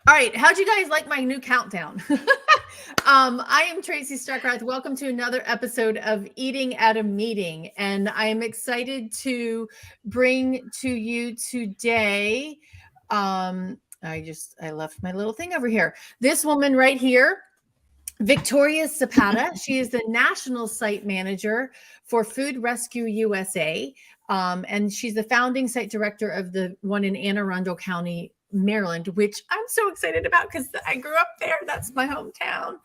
All right, how'd you guys like my new countdown? I am Tracy Stuckrath. Welcome to another episode of Eating at a Meeting, and I am excited to bring to you today. I left my little thing over here. This woman right here, Victoria Zapata. She is the national site manager for Food Rescue USA, and she's the founding site director of the one in Anne Arundel County, Maryland, which I'm so excited about because I grew up there. That's my hometown.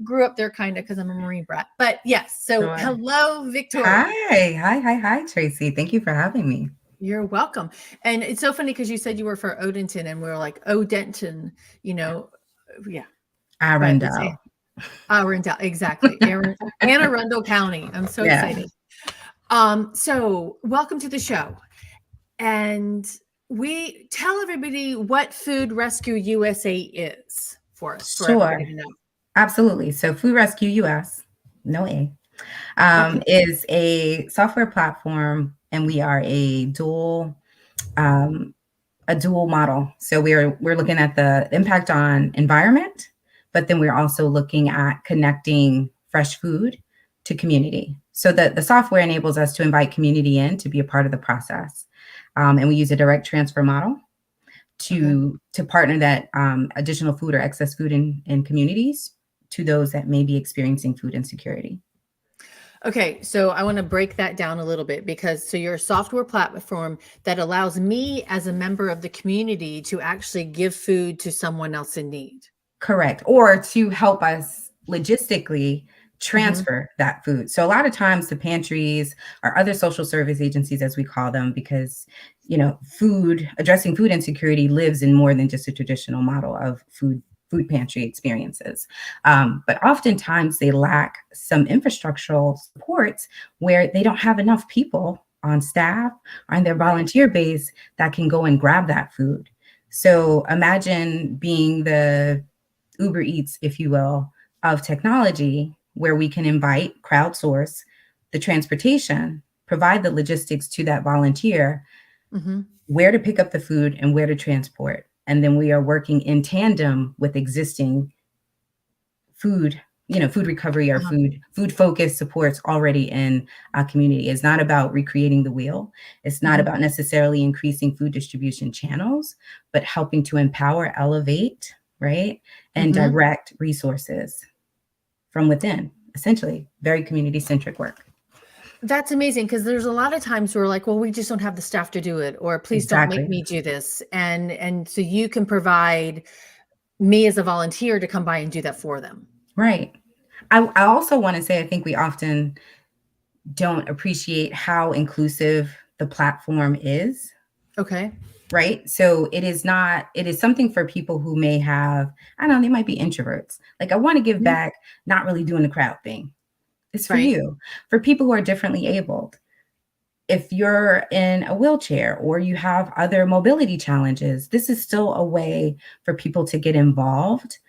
Grew up there kind of because I'm a Marine brat. But yes, so Sure. hello, Victoria. Hi, Tracy. Thank you for having me. You're welcome. And it's so funny because you said you were for Odenton, and we were like, Odenton, yeah. But it's Arundel. Arundel, exactly. Anne Arundel County. I'm so excited. So welcome to the show. And we tell everybody what Food Rescue USA is for us, for everybody to know. Absolutely. So Food Rescue US, no A, is a software platform, and we are a dual model. So we're looking at the impact on environment, but then we're also looking at connecting fresh food to community. So the software enables us to invite community in to be a part of the process. And we use a direct transfer model to partner that additional food or excess food in communities to those that may be experiencing food insecurity. Okay, so I want to break that down a little bit because you're a software platform that allows me as a member of the community to actually give food to someone else in need. Correct. Or to help us logistically transfer that food. So a lot of times the pantries or other social service agencies, as we call them, because addressing food insecurity lives in more than just a traditional model of food pantry experiences. But oftentimes they lack some infrastructural supports where they don't have enough people on staff or in their volunteer base that can go and grab that food. So imagine being the Uber Eats, if you will, of technology, where we can crowdsource the transportation, provide the logistics to that volunteer, where to pick up the food and where to transport. And then we are working in tandem with existing food recovery or food focused supports already in a community. It's not about recreating the wheel. It's not about necessarily increasing food distribution channels, but helping to empower, elevate, right? And direct resources from within, essentially very community-centric work. That's amazing because there's a lot of times we're like, well, we just don't have the staff to do it, or please don't make me do this. And so you can provide me as a volunteer to come by and do that for them. Right. I also want to say, I think we often don't appreciate how inclusive the platform is. Okay. Right. So it is something for people who may have, I don't know, they might be introverts. Like, I want to give back, not really doing the crowd thing. It's for you. For people who are differently abled. If you're in a wheelchair or you have other mobility challenges, this is still a way for people to get involved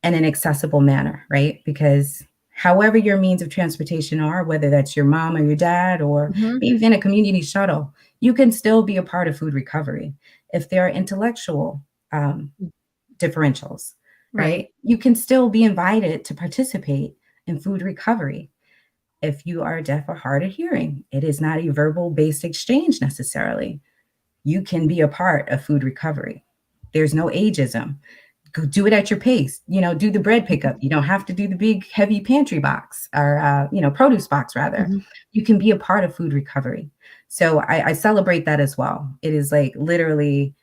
in an accessible manner, right? Because however your means of transportation are, whether that's your mom or your dad or even a community shuttle, you can still be a part of food recovery. If there are intellectual differentials, right? You can still be invited to participate in food recovery. If you are deaf or hard of hearing, it is not a verbal-based exchange necessarily. You can be a part of food recovery. There's no ageism. Go do it at your pace. Do the bread pickup. You don't have to do the big, heavy pantry box or, produce box, rather. You can be a part of food recovery. So I celebrate that as well. It is like literally,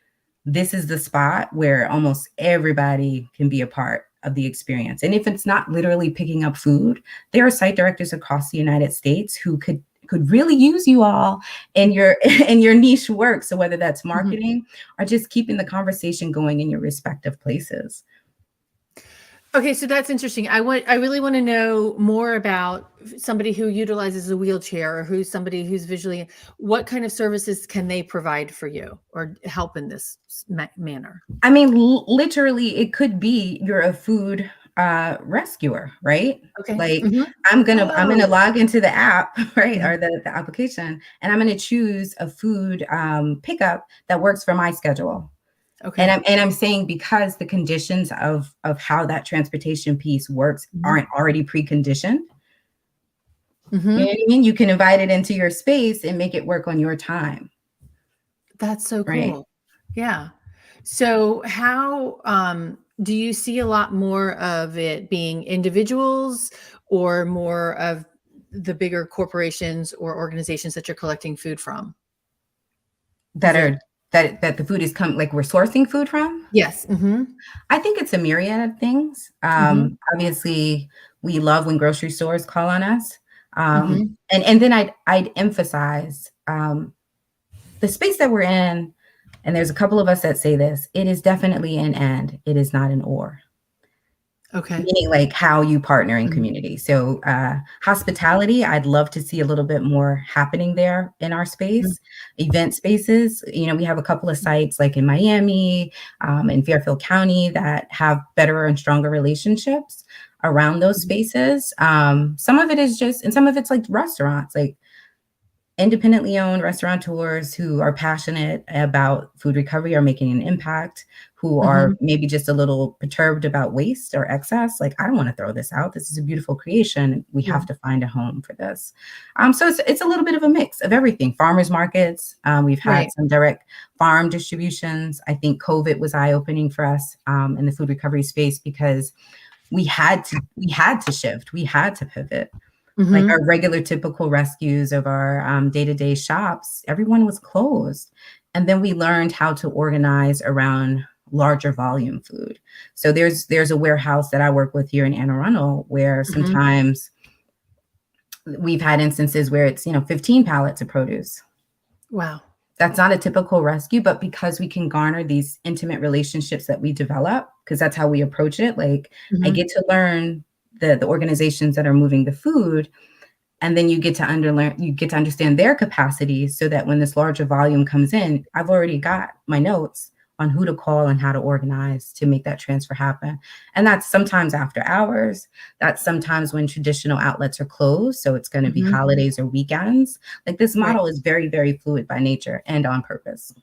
this is the spot where almost everybody can be a part of the experience. And if it's not literally picking up food, there are site directors across the United States who could really use you all in your niche work. So whether that's marketing or just keeping the conversation going in your respective places. Okay, so that's interesting. I really want to know more about somebody who utilizes a wheelchair or somebody who's visually. What kind of services can they provide for you or help in this manner? I mean, literally, it could be you're a food rescuer, right? Okay. Like I'm gonna log into the app, right, or the application, and I'm gonna choose a food pickup that works for my schedule. Okay. And I'm saying because the conditions of how that transportation piece works aren't already preconditioned. You know what I mean? You can invite it into your space and make it work on your time. That's so Right. cool. Yeah. So how do you see a lot more of it being individuals or more of the bigger corporations or organizations that you're collecting food from? Is That it? are that the food is like we're sourcing food from. Yes. I think it's a myriad of things. Mhm. Obviously, we love when grocery stores call on us. Mhm. And then I'd emphasize the space that we're in, and there's a couple of us that say this, it is definitely an and, it is not an or. Okay. Meaning like how you partner in Mhm. community. So hospitality, I'd love to see a little bit more happening there in our Mhm. space. Event spaces, you know, we have a couple of sites like in Miami, in Fairfield County that have better and stronger relationships around those Mhm. spaces. Some of it is just, and some of it's like restaurants, like independently owned restaurateurs who are passionate about food recovery are making an impact, who are Mhm. maybe just a little perturbed about waste or excess. Like, I don't want to throw this out. This is a beautiful creation. We Yeah. have to find a home for this. So it's a little bit of a mix of everything. Farmers markets. We've had Right. some direct farm distributions. I think COVID was eye opening for us in the food recovery space because we had to shift. We had to pivot. Like Mhm. our regular typical rescues of our day-to-day shops, everyone was closed. And then we learned how to organize around larger volume food. So there's a warehouse that I work with here in Anne Arundel where Mhm. sometimes we've had instances where it's, 15 pallets of produce. Wow. That's not a typical rescue, but because we can garner these intimate relationships that we develop, because that's how we approach it. Like I Mhm. get to learn the organizations that are moving the food, and then you get to understand their capacities so that when this larger volume comes in, I've already got my notes on who to call and how to organize to make that transfer happen. And that's sometimes after hours. That's sometimes when traditional outlets are closed. So it's going to be Mhm. holidays or weekends. Like this Right. model is very, very fluid by nature and on purpose.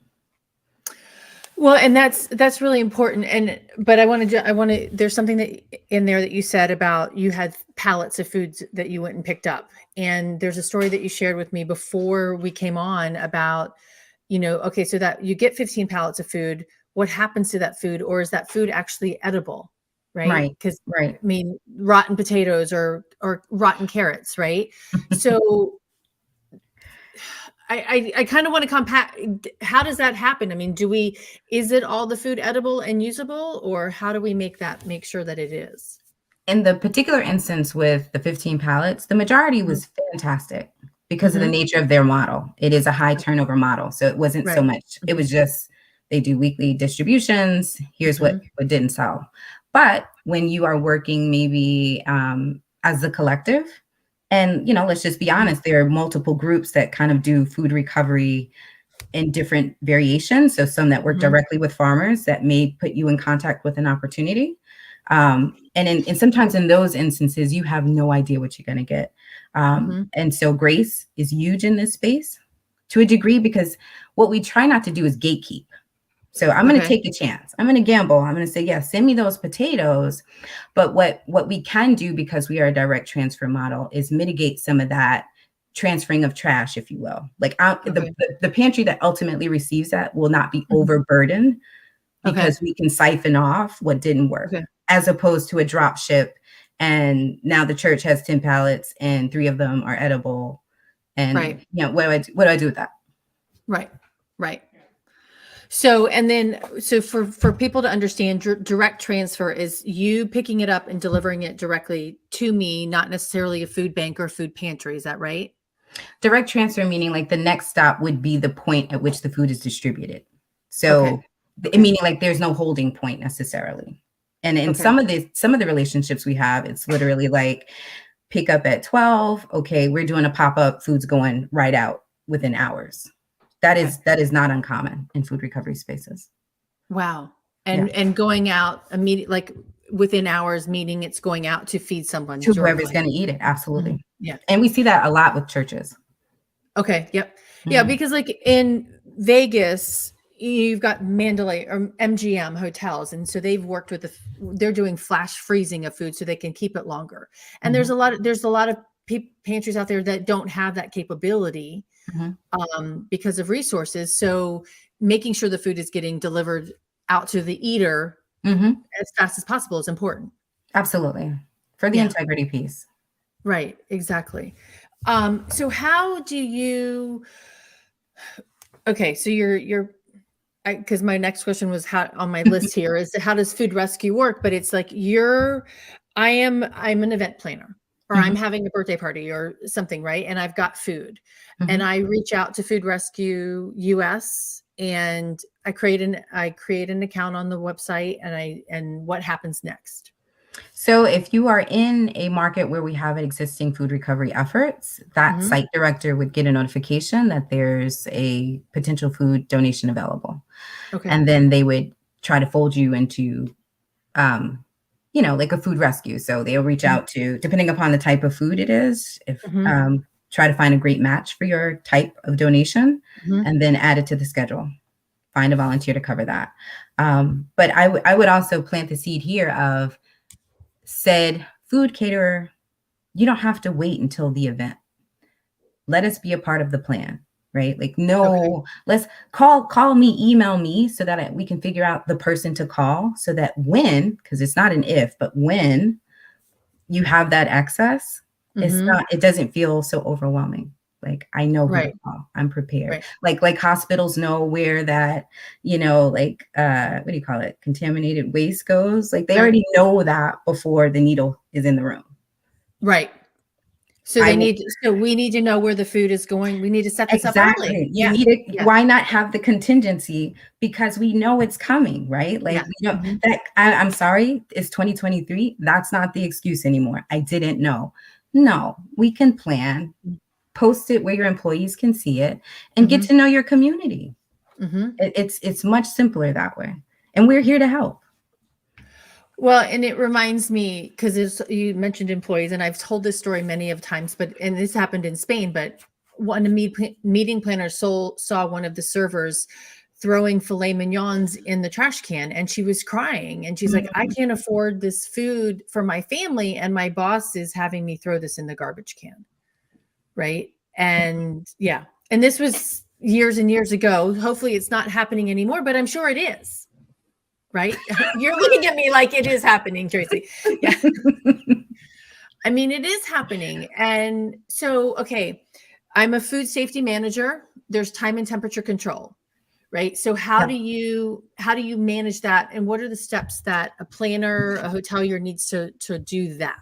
Well, and that's really important. And but I want to there's something that in there that you said about you had pallets of foods that you went and picked up. And there's a story that you shared with me before we came on about, okay, so that you get 15 pallets of food, what happens to that food, or is that food actually edible? Right? Right. Because Right. I mean, rotten potatoes or rotten carrots, right? So I kind of want to compact. How does that happen? I mean, is it all the food edible and usable, or how do we make sure that it is? In the particular instance with the 15 pallets, the majority Mhm. was fantastic because of the Mhm. nature of their model. It is a high turnover model. So it wasn't so Right. much. It Mhm. was just they do weekly distributions. Here's what, Mhm. what didn't sell. But when you are working maybe as a collective, and let's just be Mhm. honest, there are multiple groups that kind of do food recovery in different variations. So some that work Mhm. directly with farmers that may put you in contact with an opportunity. And sometimes in those instances, you have no idea what you're going to get. Mhm. And so grace is huge in this space to a degree because what we try not to do is gatekeep. So I'm going to Okay. take a chance. I'm going to gamble. I'm going to say, yeah, send me those potatoes. But what we can do because we are a direct transfer model is mitigate some of that transferring of trash, if you will. Like Okay. the pantry that ultimately receives that will not be Mhm. overburdened Okay. because we can siphon off what didn't work, Okay. as opposed to a drop ship. And now the church has 10 pallets and 3 of them are edible. And Right. what do I do with that? Right. Right. So, and then, so for people to understand, direct transfer is you picking it up and delivering it directly to me, not necessarily a food bank or food pantry. Is that right? Direct transfer meaning like the next stop would be the point at which the food is distributed. Okay. So Okay. meaning like there's no holding point necessarily. And in Okay. some of the relationships we have, it's literally like pick up at 12. Okay, we're doing a pop-up, food's going right out within hours. That Okay. is that is not uncommon in food recovery spaces. Wow. Yeah. And going out immediate, like within hours, meaning it's going out to feed someone To whoever's directly. going to eat it. Mhm. Absolutely. Yeah. And we see that a lot with churches. Okay. Yep. Yeah. Mhm. Because like in Vegas, you've got Mandalay or MGM hotels, and so they've worked with they're doing flash freezing of food so they can keep it longer. And Mhm. there's a lot of pantries out there that don't have that capability Mhm. because of resources. So making sure the food is getting delivered out to the eater Mhm. as fast as possible is important. Absolutely. For the Yeah, integrity piece. right, exactly. So how do you? Okay, so you're because my next question was how on my list here is how does food rescue work? But it's like I'm an event planner or I'm Mhm. having a birthday party or something, right? And I've got food and Mhm. I reach out to Food Rescue US and I create an account on the website and what happens next? So if you are in a market where we have existing food recovery efforts, that Hmm. site director would get a notification that there's a potential food donation available. Okay. And then they would try to fold you into, um, like a food rescue. So they'll reach out to, depending upon the type of food it is, if Hmm. try to find a great match for your type of donation, Hmm. and then add it to the schedule. Find a volunteer to cover that. But I would also plant the seed here of said food caterer, you don't have to wait until the event. Let us be a part of the plan, right? Like, Okay. no, let's call me, email me so that we can figure out the person to call so that when, because it's not an if, but when you have that access, Hmm. it doesn't feel so overwhelming. Like I know who to Right. call. I'm prepared. Right. Like hospitals know where that, like what do you call it? Contaminated waste goes. Like they Right. already know that before the needle is in the room. Right. So I will we need to know where the food is going. We need to set this up early. exactly. You Yeah. need it. Yeah. Why not have the contingency? Because we know it's coming, right? Like Yeah. we know Mhm. that I'm sorry, it's 2023. That's not the excuse anymore. I didn't know. No, we can plan, post it where your employees can see it, and get Mhm. to know your community. Mhm. It's much simpler that way. And we're here to help. Well, and it reminds me because you mentioned employees, and I've told this story many of times, and this happened in Spain. But one meeting planner saw one of the servers throwing filet mignons in the trash can, and she was crying, and she's like, "I Mhm. can't afford this food for my family, and my boss is having me throw this in the garbage can." Right? And yeah, and this was years and years ago. Hopefully, it's not happening anymore, but I'm sure it is. Right? You're looking at me like it is happening, Tracy. Yeah. I mean, it is happening. And so, okay, I'm a food safety manager. There's time and temperature control, right? So Yeah. how do you manage that? And what are the steps that a planner, a hotelier needs to do that?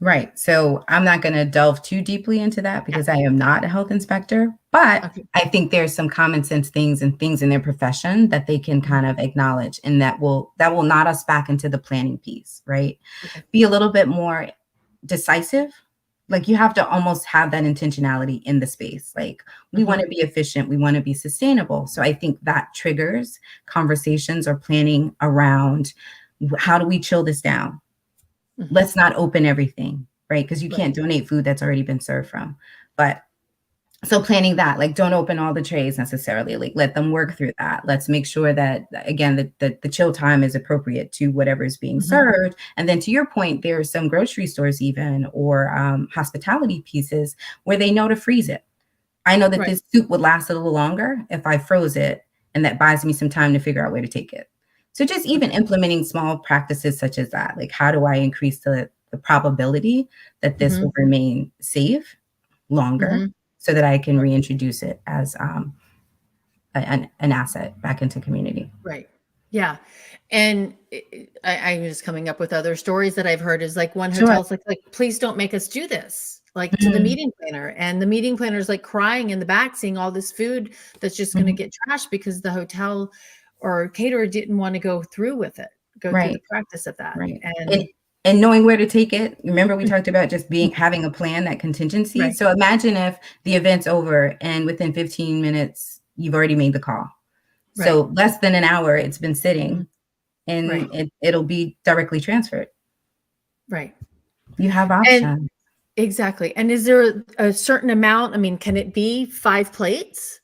Right. So I'm not going to delve too deeply into that Yeah. because I am not a health inspector, but Okay. I think there's some common sense things and things in their profession that they can Mhm. kind of acknowledge and that will knot us back into the planning piece, right? Okay. Be a little bit more decisive. Like you have to almost have that intentionality in the space. Like we want Mhm. to be efficient, we want to be sustainable. So I think that triggers conversations or planning around how do we chill this down? Mhm. Let's not open everything, right? Because you Right. can't donate food that's already been served from. But so planning that, like don't open all the trays necessarily, like let them work through that. Let's make sure that again, the chill time is appropriate to whatever is being Mhm. served. And then to your point, there are some grocery stores even or hospitality pieces where they know to freeze it. I know that Right. this soup would last a little longer if I froze it, and that buys me some time to figure out where to take it. So just even Okay. implementing small practices such as that, like how do I increase the probability that this Mhm. will remain safe longer Mhm. so that I can reintroduce it as an asset back into community. Right. Yeah. And I was coming up with other stories that I've heard is like one Sure. hotel's like, please don't make us do this, like to the Mhm, meeting planner. And the meeting planner is like crying in the back, seeing all this food that's just going to mhm. get trashed because the hotel or caterer didn't want to go through the Right, practice of that. right. And And and knowing where to take it. Remember we talked about just being having a plan, that contingency. right, So imagine if the event's over and within 15 minutes you've already made the call. right, So less than an hour it's been mhm, sitting and right, it'll be directly transferred. right. You have And options. exactly. And is there a certain amount? I mean, can it be 5 plates?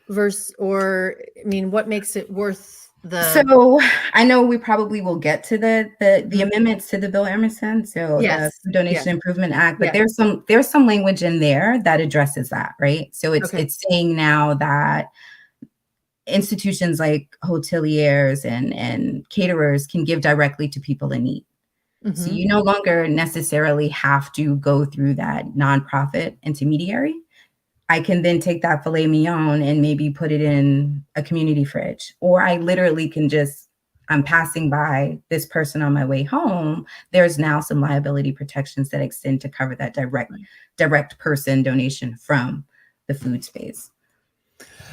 versus, or I mean, what makes it worth the? So I know we probably will get to the Mhm. amendments to the bill, Emerson. So the Yes. Food Donation Yes. Improvement Act, but Yes. there's some language in there that addresses that, right? So Okay. it's saying now that institutions like hoteliers and caterers can give directly to people in need. So Mm-hmm. you no longer necessarily have to go through that nonprofit intermediary. I can then take that filet mignon and maybe put it in a community fridge. Or I literally can just, I'm passing by this person on my way home. There's now some liability protections that extend to cover that direct person donation from the food space.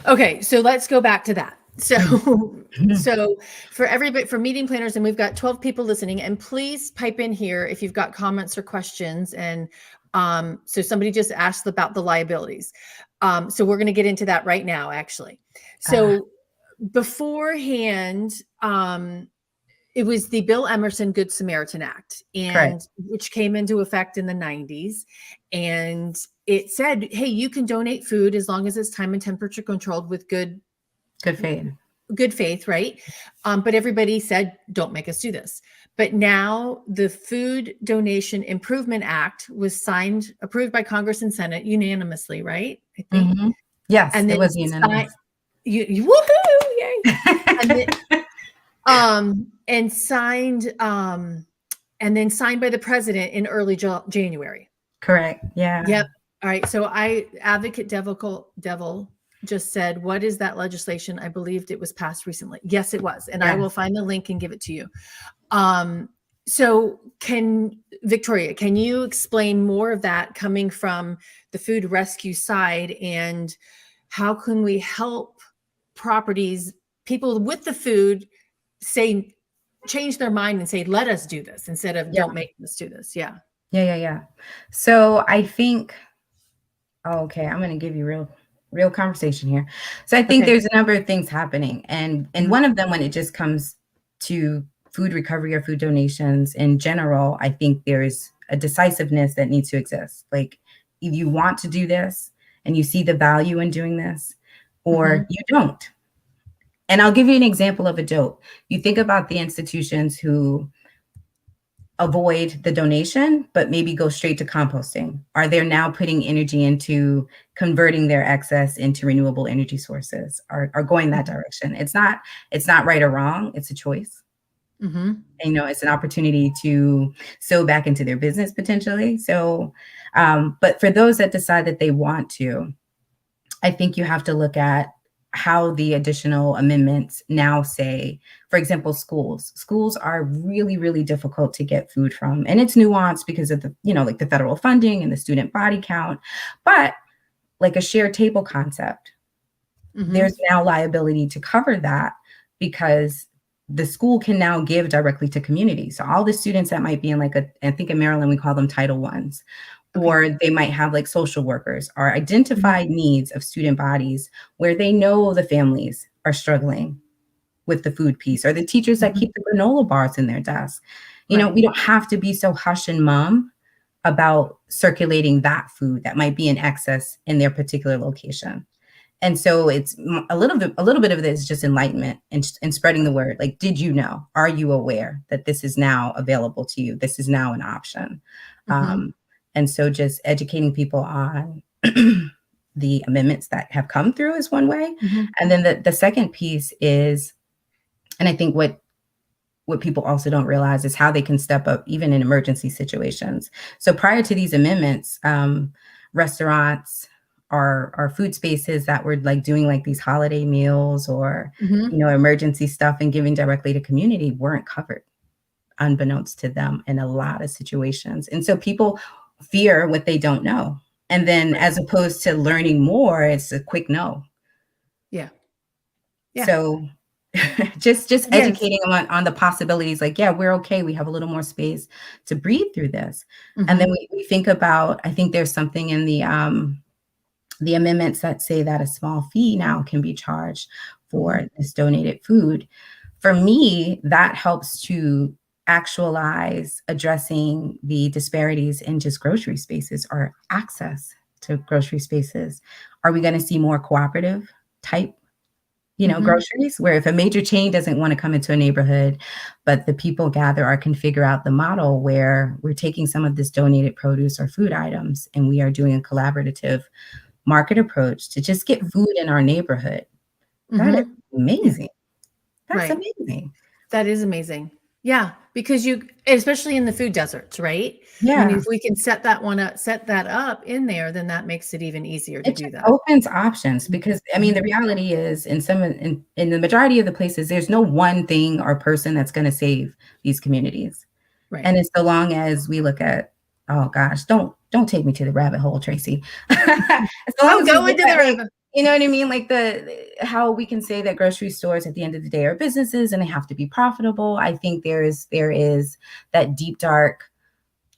Okay, so let's go back to that. So, Mhm. so for everybody, for meeting planners, and we've got 12 people listening, and please pipe in here if you've got comments or questions. And so somebody just asked about the liabilities. So we're going to get into that right now, actually. Ah, So beforehand, it was the Bill Emerson Good Samaritan Act, correct. and which came into effect in the 90s. And it said, hey, you can donate food as long as it's time and temperature controlled with Good fade. good faith, right? But everybody said, don't make us do this. But now the Food Donation Improvement Act was signed, approved by Congress and Senate unanimously, right? I think. Mhm. Yes, And it then was unanimous. woohoo, yay. And then and signed and then signed by the president in early January. Correct. Yeah. Yep. All right. So advocate devil just said, what is that legislation? I believed it was passed recently. Yes, it was. And I will Yes. find the link and give it to you. So Victoria, can you explain more of that coming from the food rescue side, and how can we help properties, people with the food, change their mind and say, let us do this instead of Yeah. don't make us do this. Yeah. Yeah. So I think, okay, I'm going to give you real conversation here. So I think Okay. there's a number of things happening, and Mhm. one of them, when it just comes to food recovery or food donations in general, I think there's a decisiveness that needs to exist. Like, if you want to do this and you see the value in doing this, or Mhm. you don't. And I'll give you an example of a dope. You think about the institutions who avoid the donation, but maybe go straight to composting. Are they now putting energy into converting their excess into renewable energy sources, are going that Mhm. direction? It's not right or wrong. It's a choice. Mhm. And, it's an opportunity to sow back into their business potentially. So, but for those that decide that they want to, I think you have to look at how the additional amendments now say, for example, schools. Schools are really, really difficult to get food from. And it's nuanced because of the, like the federal funding and the student body count. But like a shared table concept, there's Mhm. now liability to cover that, because the school can now give directly to community. So all the students that might be in, like, I think in Maryland, we call them Title Ones, Okay. or they might have like social workers, or Mhm. identified needs of student bodies where they know the families are struggling with the food piece, or the teachers that Mhm. keep the granola bars in their desk. Right. We don't have to be so hush and mum about circulating that food that might be in excess in their particular location. And so it's a little bit of this is just enlightenment and spreading the word. Like, did you know? Are you aware that this is now available to you? This is now an option. Mhm. Um, and so just educating people on the amendments that have come through is one way. Mhm. And then the second piece is, and I think what people also don't realize, is how they can step up even in emergency situations. So prior to these amendments, restaurants or food spaces that were like doing like these holiday meals, or Mhm. emergency stuff and giving directly to community, weren't covered, unbeknownst to them, in a lot of situations. And so people fear what they don't know. And then, Right. as opposed to learning more, it's a quick no. Yeah. Yeah. So just Yes. educating them on the possibilities, like, yeah, we're okay. We have a little more space to breathe through this. And then Mhm. we think about, I think there's something in the amendments that say that a small fee now can be charged Mhm. for this donated food. For me, that helps to actualize addressing the disparities in just grocery spaces, or access to grocery spaces. Are we going to see more cooperative type, Mm-hmm. groceries, where if a major chain doesn't want to come into a neighborhood, but the people gather or can figure out the model where we're taking some of this donated produce or food items and we are doing a collaborative market approach to just get food in our neighborhood. That is Mm-hmm. Yeah. amazing. That's Right. amazing. That is amazing. Yeah, because especially in the food deserts, right? I mean, Yeah. if we can set that up in there, then that makes it even easier to It do just that. opens options because, I mean, the Mhm. reality is in the majority of the places, there's no one thing or person that's gonna save these communities. Right. And it's so long as we look at, oh gosh, don't take me to the rabbit hole, Tracy. As long I'm as we look going to the at, like, river. you know what I mean? Like how we can say that grocery stores at the end of the day are businesses and they have to be profitable. I think there is that deep, dark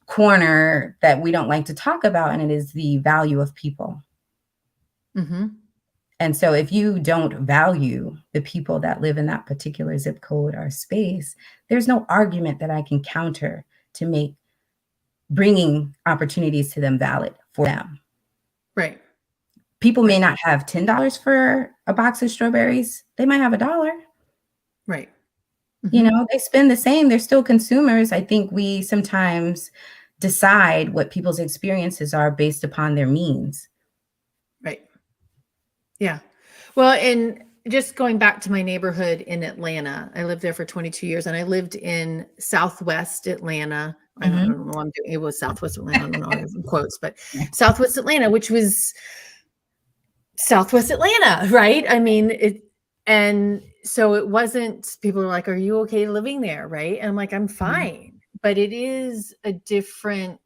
corner that we don't like to talk about, and it is the value of people. Mhm. And so if you don't value the people that live in that particular zip code or space, there's no argument that I can counter to make bringing opportunities to them valid for them. Right. People may Right. not have $10 for a box of strawberries. They might have a dollar. Right. Mhm. They spend the same. They're still consumers. I think we sometimes decide what people's experiences are based upon their means. Right. Yeah. Well, and just going back to my neighborhood in Atlanta, I lived there for 22 years and I lived in Southwest Atlanta. I Mhm. don't know what I'm doing. It was Southwest Atlanta. I don't know. I have in quotes, but Southwest Atlanta, which was Southwest Atlanta, right? I mean, and so it wasn't, people are like, are you okay living there? Right. And I'm like, I'm Mhm. fine. But it is a different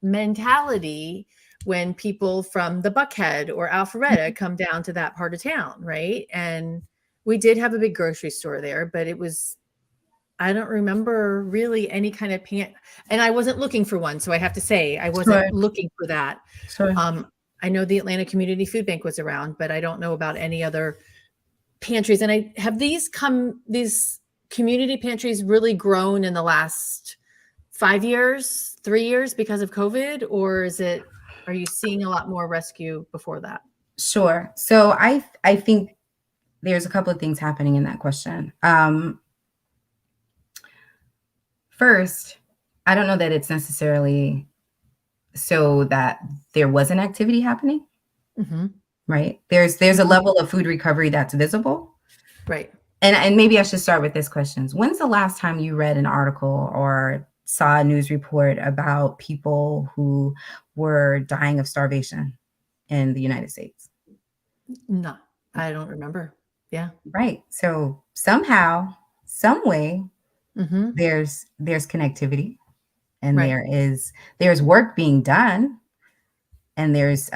mentality when people from the Buckhead or Alpharetta come down to that part of town. Right. And we did have a big grocery store there, but I don't remember really any kind of and I wasn't looking for one. So I have to say, I Sure, wasn't looking for that. sure. Um, I know the Atlanta Community Food Bank was around, but I don't know about any other pantries. And I have these community pantries really grown in the last 5 years, 3 years because of COVID, or are you seeing a lot more rescue before that? Sure. So I think there's a couple of things happening in that question. First, I don't know that it's necessarily so that there was an activity happening, Mm-hmm. right? There's a Mm-hmm. level of food recovery that's visible. Right. And maybe I should start with this question. When's the last time you read an article or saw a news report about people who were dying of starvation in the United States? No, I don't remember. Yeah. Right. So somehow, some way, Mm-hmm. there's connectivity and Right. there's work being done and there's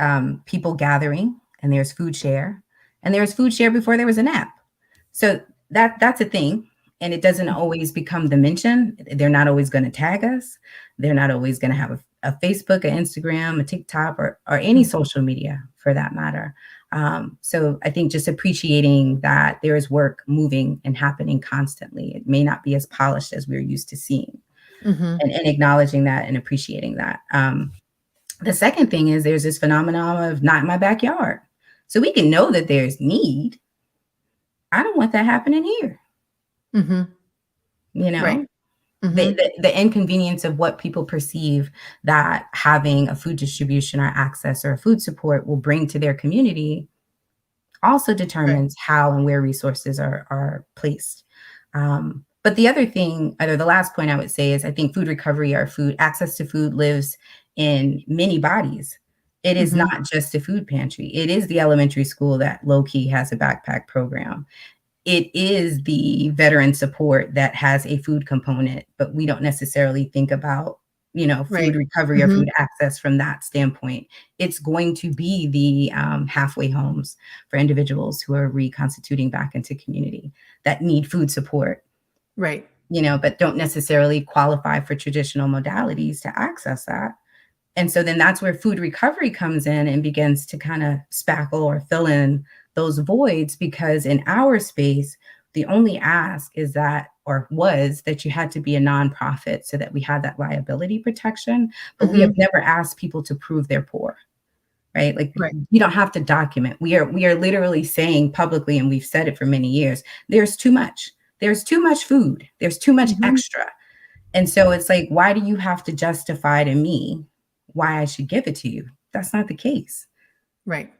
people gathering and there's food share and there's food share before there was an app. So that's a thing. And it doesn't always become the mention. They're not always going to tag us. They're not always going to have a Facebook, an Instagram, a TikTok, or any Mm-hmm. social media for that matter. So I think just appreciating that there is work moving and happening constantly. It may not be as polished as we're used to seeing, Mm-hmm. and acknowledging that and appreciating that. The second thing is there's this phenomenon of not in my backyard. So we can know that there's need. I don't want that happening here. Mm-hmm. You Right. know, the, Mm-hmm. the inconvenience of what people perceive that having a food distribution or access or food support will bring to their community also Right. determines how and where resources are placed. But the other thing, or the last point I would say is I think food recovery or food access to food lives in many bodies. It is Mm-hmm. not just a food pantry. It is the elementary school that low key has a backpack program. It is the veteran support that has a food component, but we don't necessarily think about, food Right. recovery or Mm-hmm. food access from that standpoint. It's going to be the halfway homes for individuals who are reconstituting back into community that need food support, Right. but don't necessarily qualify for traditional modalities to access that. And so then that's where food recovery comes in and begins to kind of spackle or fill in those voids, because in our space, the only ask is that, or was that you had to be a nonprofit so that we had that liability protection. But we have Mm-hmm. never asked people to prove they're poor. right? Like Right. you don't have to document. We are literally saying publicly, and we've said it for many years, there's too much. There's too much food. There's too much Mhm. extra. And so it's like, why do you have to justify to me why I should give it to you? That's not the case. Right.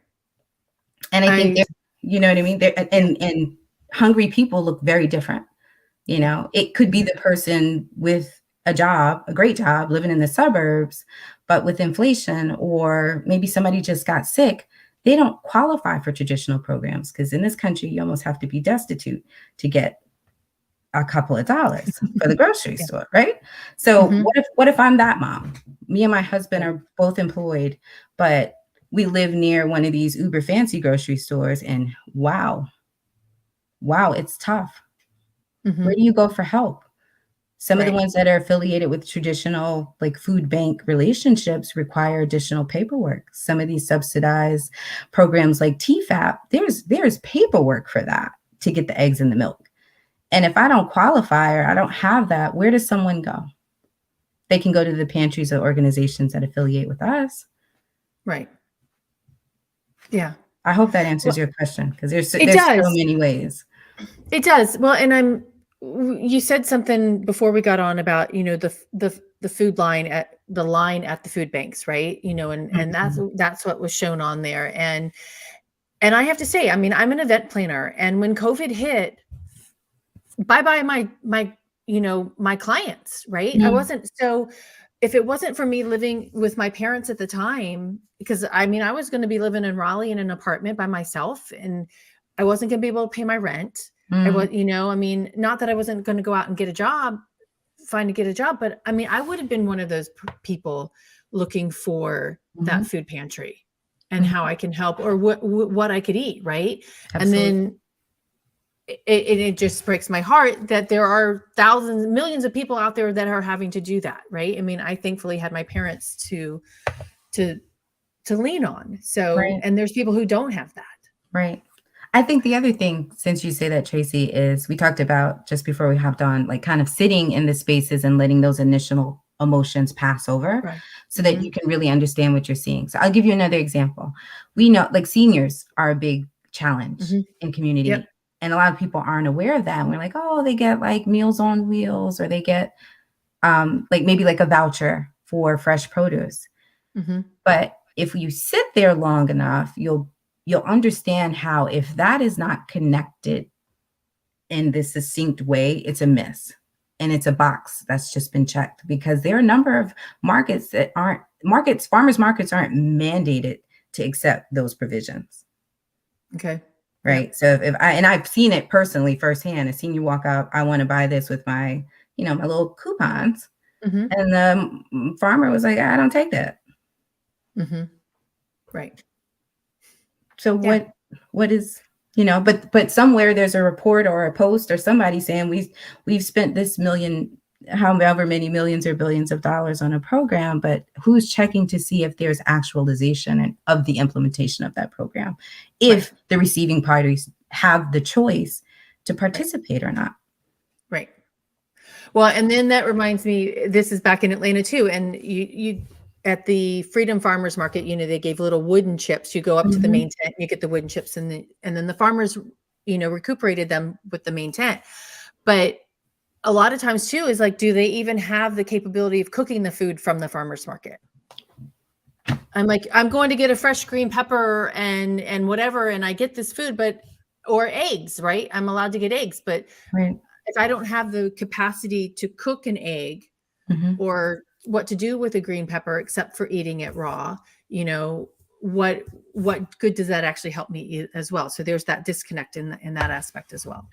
And I think I you know what I mean? Yeah. And hungry people look very different. You Yeah. know, it could be Mhm. the person with a job, a great job, living in the suburbs, but with inflation, or maybe somebody just got sick, they don't qualify for traditional programs because in this country, you almost have to be destitute to get a couple of dollars for the grocery Yeah. store, right? So Mhm. what if I'm that mom? Me and my husband Right. are both employed, but we live near one of these uber fancy grocery stores, and wow, it's tough. Where Mhm. do you go for help? Some of the Right. ones that are affiliated with traditional, like, food bank relationships require additional paperwork. Some of these subsidized programs like TFAP, there's paperwork for that to get the eggs and the milk. And if I don't qualify or I don't have that, where does someone go? They can go to the pantries or organizations that affiliate with us. Right. Yeah. I hope that answers Well, your question because it there's so does. many ways. It does. Well, and you said something before we got on about, the food line at the food banks, right? And Mhm. that's what was shown on there. And I have to say, I mean, I'm an event planner, and when COVID hit, bye-bye my clients, right? I Mm, wasn't so if it wasn't for me living with my parents at the time, because I mean, I was going to be living in Raleigh in an apartment by myself, and I wasn't going to be able to pay my rent. I mm, was, I mean, not that I wasn't going to go out and get a job, but I mean, I would have been one of those people looking for mhm, that food pantry and how mhm. I can help, or what I could eat, right? And Absolutely. then it just breaks my heart that there are thousands, millions of people out there that are having to do that, right? I mean, I thankfully had my parents to to lean on. So, Right. and there's people who don't have that. Right. I think the other thing, since you say that, Tracy, is we talked about just before we hopped on, like kind of sitting in the spaces and letting those initial emotions pass over Right. so that Hmm. you can really understand what you're seeing. So I'll give you another example. We know, like, seniors are a big challenge Hmm. in Yep. community. And a lot of people aren't aware of that. And we're like, oh, they get like Meals on Wheels, or they get like maybe like a voucher for fresh produce. Hmm. But if you sit there long enough, you'll understand how, if that is not connected in this succinct way, it's a miss. And it's a box that's just been checked, because there are a number of farmers markets aren't mandated to accept those provisions. Okay. Yep. Right. So I've seen it personally firsthand. I've seen you walk out, I want to buy this with my, my little coupons. Hmm. And the farmer was like, I don't take that. Hmm. Right. So Yeah. what is, but somewhere there's a report or a post or somebody saying we've spent this million, however many millions or billions of dollars on a program, but who's checking to see if there's actualization of the implementation of that program, Right. if the receiving parties have the choice to Right. participate or not. Right. Well, and then that reminds me, this is back in Atlanta too. And you at the Freedom Farmers Market, they gave little wooden chips. You go up to the Mhm, main tent, you get the wooden chips, and then the farmers, recuperated them with the main tent. But a lot of times too is like, do they even have the capability of cooking the food from the farmers market? I'm like, I'm going to get a fresh green pepper and whatever, and I get this food, or eggs, right? I'm allowed to get eggs, but right. if I don't have the capacity to cook an egg, Mhm. or what to do with a green pepper except for eating it raw, you know, what what good does that actually help me eat as well? So there's that disconnect in that aspect as well.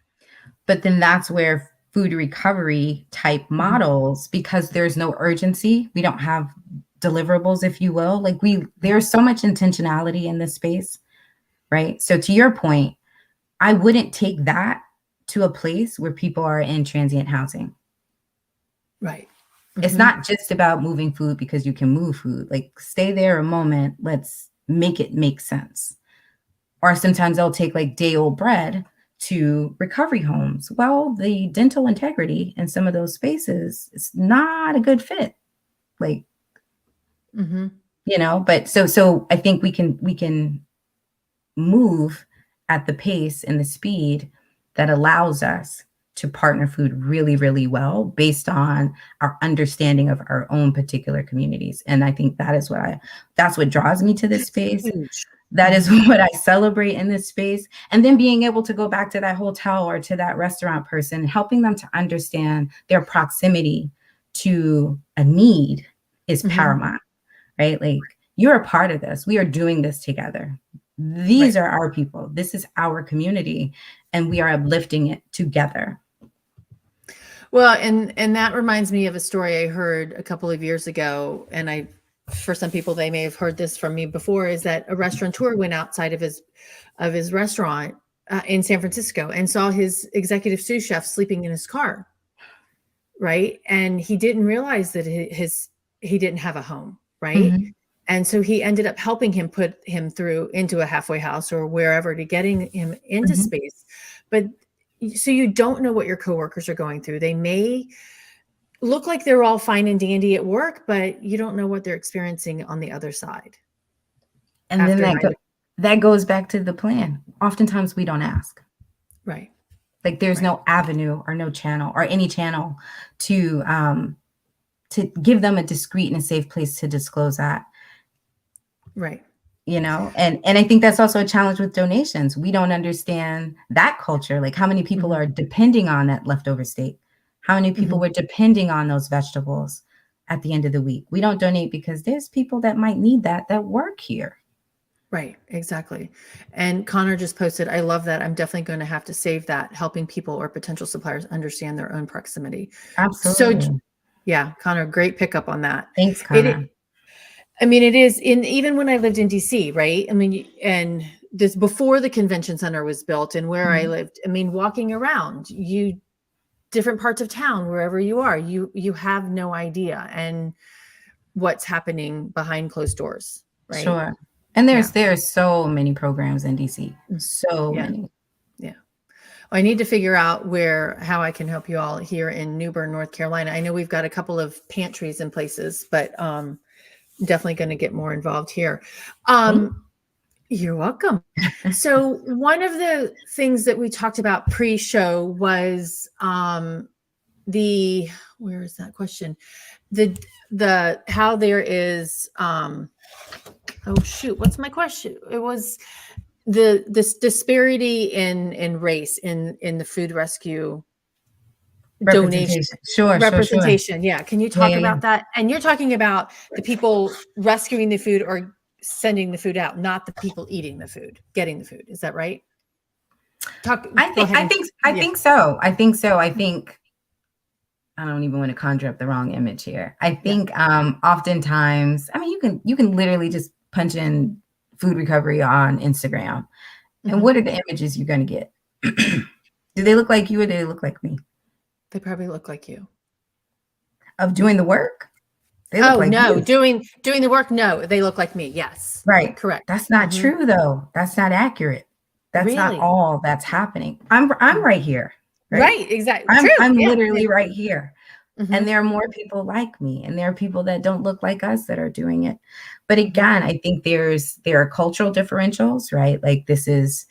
But then that's where food recovery type Mhm. models, because there's no urgency, we don't have deliverables, if you will. Like, Mhm. there's so much intentionality in this space, right? So to your point, I wouldn't take that to a place where people are in transient housing. Right. It's Mhm. not just about moving food because you can move food. Like, stay there a moment, let's make it make sense. Or sometimes they'll take like day old bread to recovery homes. Well, the dental integrity in some of those spaces is not a good fit. Like, Mhm. But so I think we can move at the pace and the speed that allows us to partner food really, really well based on our understanding of our own particular communities. And I think that's what draws me to this That's space. huge. That is what I celebrate in this space. And then being able to go back to that hotel or to that restaurant person, helping them to understand their proximity to a need is paramount, right? Like, you're a part of this. We are doing this together. These Right. are our people. This is our community, and we are uplifting it together. Well, and that reminds me of a story I heard a couple of years ago, and for some people they may have heard this from me before, is that a restaurateur went outside of his restaurant in San Francisco and saw his executive sous chef sleeping in his car, right? And he didn't realize that he didn't have a home, right? Mhm. And so he ended up helping him put him through into a halfway house or wherever to getting him into Mhm. space. But so you don't know what your coworkers are going through. They may look like they're all fine and dandy at work, but you don't know what they're experiencing on the other side And then after 9 that goes back to the plan. Oftentimes we don't ask. right. Like, there's Right. no avenue or no channel or any channel to give them a discreet and a safe place to disclose that. Right. And I think that's also a challenge with donations. We don't understand that culture. Like, how many people are depending on that leftover steak? How many people were depending on those vegetables at the end of the week? We don't donate because there's people that might need that work here. Right, exactly. And Connor just posted, I love that. I'm definitely going to have to save that, helping people or potential suppliers understand their own proximity. So Absolutely. yeah, Connor, great pickup on that. Thanks, Connor. I mean, it is even when I lived in DC, right? I mean, and this before the convention center was built and where I lived, I mean, walking around, different parts of town, wherever you are, you have no idea and what's happening behind closed doors, right? Sure. And Yeah. there's so many programs in DC. So Yeah. many. Yeah. I need to figure out how I can help you all here in New Bern, North Carolina. I know we've got a couple of pantries and places, but definitely going to get more involved here. You're welcome. So one of the things that we talked about pre-show was where is that question? The how there is oh shoot, what's my question? It was this disparity in race in the food rescue donation Representation. Sure. representation. Yeah. Can you talk Yeah. about that? And you're talking about the people rescuing the food or sending the food out, not the people eating the food, getting the food. Is that right? Go ahead. I think so. I think I don't even want to conjure up the wrong image here. I think oftentimes, I mean, you can literally just punch in food recovery on Instagram. And what are the images you're going to get? Do they look like you or do they look like me? They probably look like you. Of doing the work? They look like no, you. doing the work. No, they look like me. Yes. Right. Correct. That's not true though. That's not accurate. That's not Really? all that's happening. I'm right here. Right. Exactly. I'm Yeah. literally right here. And there are more people like me, and there are people that don't look like us that are doing it. But again, I think there are cultural differentials, right? Like, this is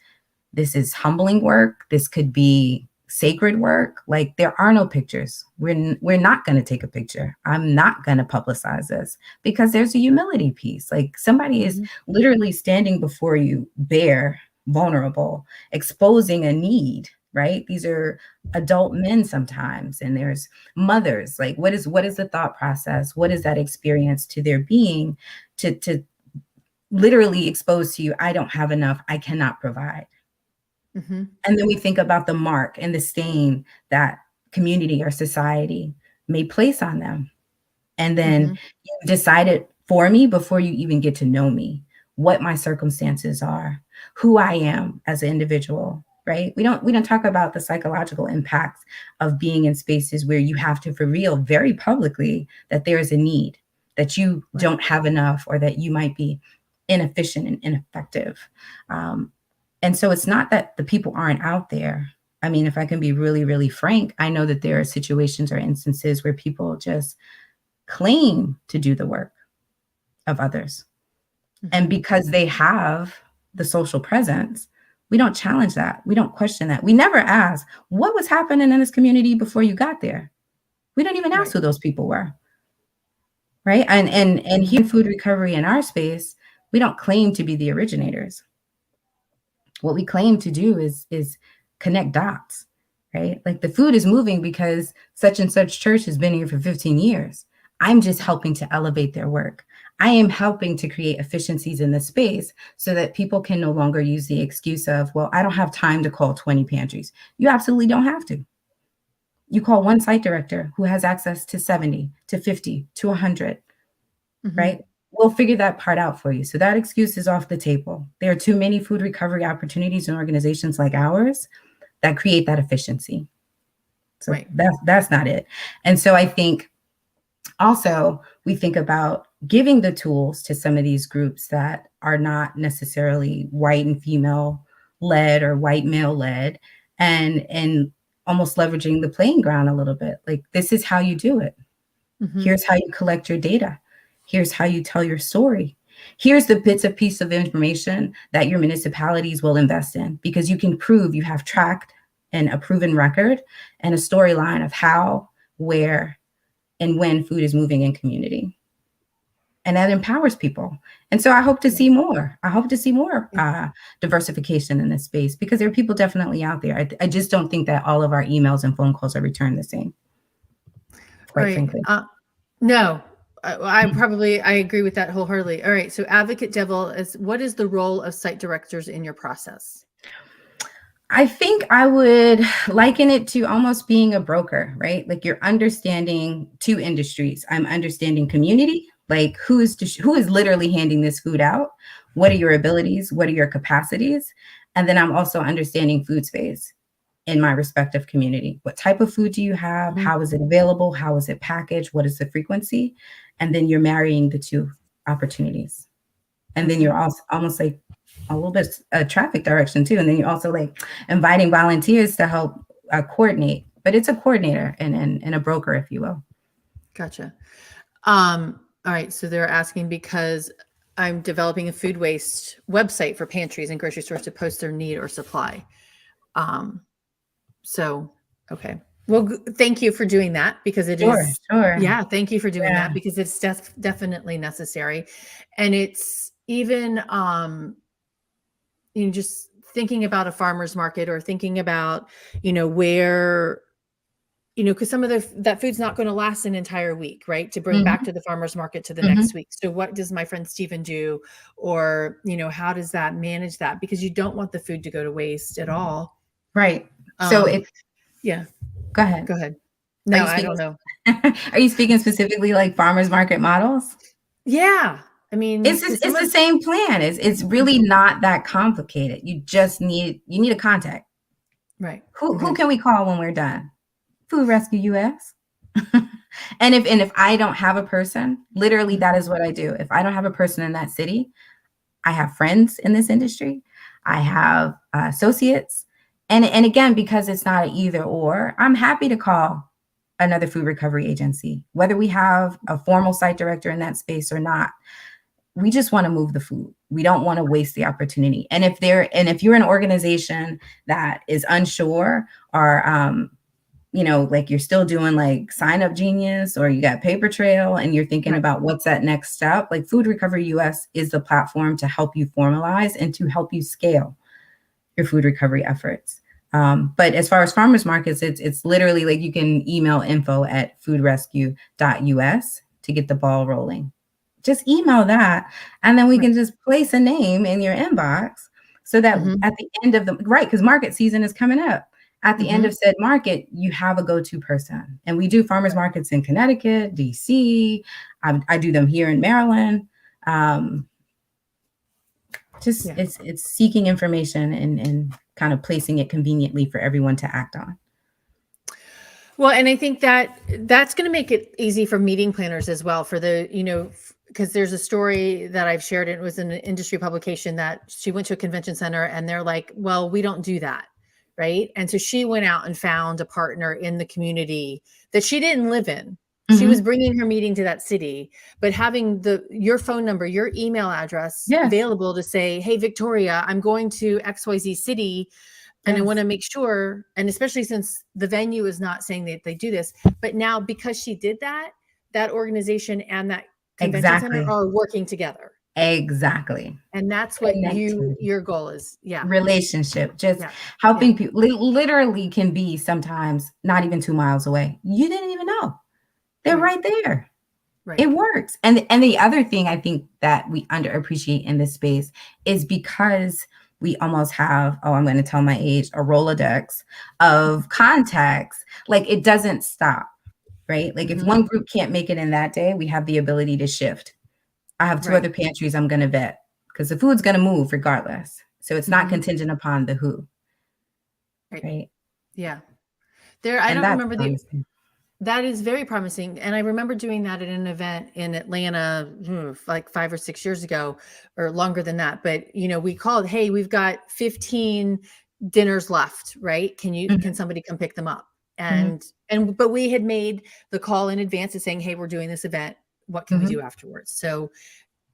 humbling work. This could be sacred work. Like, there are no pictures. We're not going to take a picture. I'm not going to publicize this because there's a humility piece. Like, somebody is literally standing before you, bare, vulnerable, exposing a need, right? These are adult men sometimes, and there's mothers. Like, what is the thought process? What is that experience to their being to literally expose to you, I don't have enough, I cannot provide. And then we think about the mark and the stain that community or society may place on them. And then you decide it for me before you even get to know me, what my circumstances are, who I am as an individual, right? We don't talk about the psychological impacts of being in spaces where you have to reveal very publicly that there is a need, that you don't have enough, or that you might be inefficient and ineffective. And so it's not that the people aren't out there. I mean, if I can be really, really frank, I know that there are situations or instances where people just claim to do the work of others. And because they have the social presence, we don't challenge that. We don't question that. We never ask what was happening in this community before you got there. We don't even ask who those people were. Right. And here in food recovery in our space, we don't claim to be the originators. What we claim to do is connect dots, right? Like the food is moving because such and such church has been here for 15 years. I'm just helping to elevate their work. I am helping to create efficiencies in the space so that people can no longer use the excuse of, well, I don't have time to call 20 pantries. You absolutely don't have to. You call one site director who has access to 70, to 50, to 100, right? We'll figure that part out for you. So that excuse is off the table. There are too many food recovery opportunities in organizations like ours that create that efficiency. So that's not it. And so I think also we think about giving the tools to some of these groups that are not necessarily white and female led or white male led, and almost leveraging the playing ground a little bit. Like, this is how you do it. Here's how you collect your data. Here's how you tell your story. Here's the bits of piece of information that your municipalities will invest in, because you can prove you have tracked and a proven record and a storyline of how, where, and when food is moving in community. And that empowers people. And so I hope to see more. I hope to see more diversification in this space, because there are people definitely out there. I just don't think that all of our emails and phone calls are returned the same, quite frankly. No, I agree with that wholeheartedly. All right. So Advocate Devil, what is the role of site directors in your process? I think I would liken it to almost being a broker, right? Like, you're understanding two industries. I'm understanding community, like who is literally handing this food out? What are your abilities? What are your capacities? And then I'm also understanding food space in my respective community. What type of food do you have? How is it available? How is it packaged? What is the frequency? And then you're marrying the two opportunities. And then you're also almost like a little bit of traffic direction too. And then you're also like inviting volunteers to help coordinate, but it's a coordinator and a broker, if you will. Gotcha. All right. So they're asking, because I'm developing a food waste website for pantries and grocery stores to post their need or supply. So, okay. Well, thank you for doing that, because it is. Sure. Yeah. Thank you for doing that, because it's definitely necessary. And it's even, just thinking about a farmer's market, or thinking about, where, because some of that food's not going to last an entire week, right? To bring back to the farmer's market to the next week. So what does my friend Stephen do? Or, how does that manage that? Because you don't want the food to go to waste at all. Right. So Go ahead. No, I don't know. Are you speaking specifically like farmers market models? Yeah. I mean, it's the same plan. It's really not that complicated. You just need a contact. Right. Who can we call when we're done? Food Rescue US. And if I don't have a person, literally that is what I do. If I don't have a person in that city, I have friends in this industry. I have associates. And again, because it's not an either or, I'm happy to call another food recovery agency, whether we have a formal site director in that space or not. We just want to move the food. We don't want to waste the opportunity. And if you're an organization that is unsure, or like you're still doing like Sign Up Genius, or you got Paper Trail, and you're thinking about what's that next step, like Food Recovery US is the platform to help you formalize and to help you scale your food recovery efforts. But as far as farmers markets, it's literally like you can email info@foodrescue.us to get the ball rolling. Just email that, and then we can just place a name in your inbox, so that at the end of because market season is coming up. At the end of said market, you have a go-to person. And we do farmers markets in Connecticut, DC. I do them here in Maryland. It's seeking information and kind of placing it conveniently for everyone to act on. Well, and I think that's going to make it easy for meeting planners as well, for because there's a story that I've shared. It was in an industry publication that she went to a convention center and they're like, well, we don't do that. Right. And so she went out and found a partner in the community that she didn't live in. She was Mhm. bringing her meeting to that city, but having your phone number, your email address Yes. available to say, hey, Victoria, I'm going to XYZ city and I want Yes. to make sure, and especially since the venue is not saying that they do this, but now because she did that, that organization and that convention center Exactly. are working together. Exactly. And that's what Connectivity. your goal is. Yeah. Relationship, just Yeah. helping people literally can be sometimes not even 2 miles away. You didn't even know. They're Right. right there. Right. It works. And the other thing I think that we underappreciate in this space is because we almost have, oh, I'm going to tell my age, a Rolodex of contacts. Like it doesn't stop, right? Like if Mm-hmm. one group can't make it in that day, we have the ability to shift. I have 2 Right. other pantries I'm going to vet because the food's going to move regardless. So it's not Mm-hmm. contingent upon the who, Right. right? Yeah. I And don't that's remember promising. that is very promising. And I remember doing that at an event in Atlanta, like 5 or 6 years ago, or longer than that. But, we called, hey, we've got 15 dinners left, right? Can Mhm, somebody come pick them up? mhm, But we had made the call in advance of saying, hey, we're doing this event. What can we mhm. do afterwards? So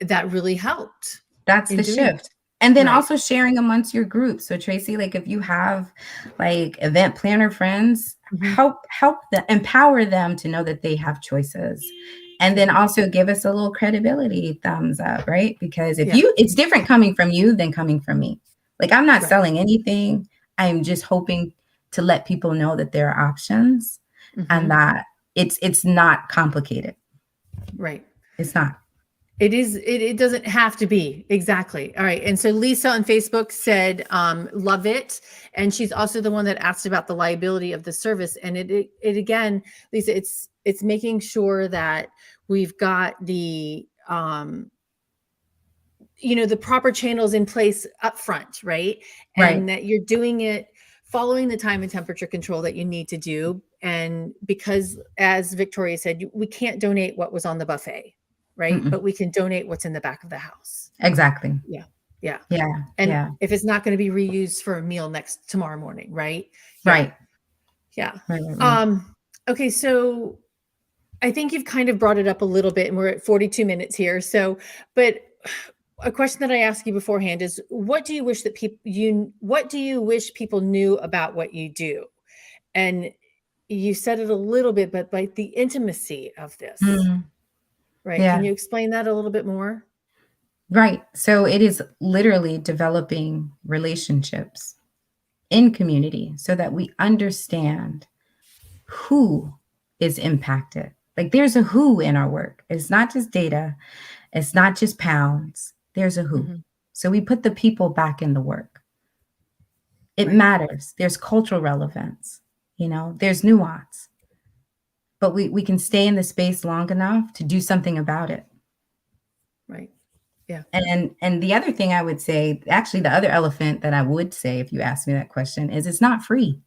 that really helped That's in the doing shift. that. And then Right. also sharing amongst your group. So Tracy, like if you have like event planner friends, Hmm. help them, empower them to know that they have choices. And then Hmm. also give us a little credibility thumbs up, right? Because if Yeah. you it's different coming from you than coming from me. Like I'm not Right. selling anything. I'm just hoping to let people know that there are options Hmm. and that it's not complicated. Right. It's not. It doesn't have to be. Exactly. All right. And so Lisa on Facebook said, love it. And she's also the one that asked about the liability of the service. And it again, Lisa, it's making sure that we've got the proper channels in place up front, right? Right. And that you're doing it following the time and temperature control that you need to do. And because, as Victoria said, we can't donate what was on the buffet, right? Mm-mm. But we can donate what's in the back of the house. Exactly. Yeah. Yeah. Yeah. And Yeah. if it's not going to be reused for a meal tomorrow morning, right? Yeah. Right. Yeah. Right, right, right. Okay. So I think you've kind of brought it up a little bit, and we're at 42 minutes here. So, but a question that I asked you beforehand is, what do you wish people knew about what you do? And you said it a little bit, but like the intimacy of this, Mm, right? Can yeah, you explain that a little bit more? right. So it is literally developing relationships in community so that we understand who is impacted. Like there's a who in our work. It's not just data, it's not just pounds. There's a who. Hmm. So we put the people back in the work. It Right. matters. There's cultural relevance, there's nuance, but we can stay in the space long enough to do something about it. Right. Yeah. And the other thing I would say, actually the other elephant that I would say if you ask me that question is it's not free.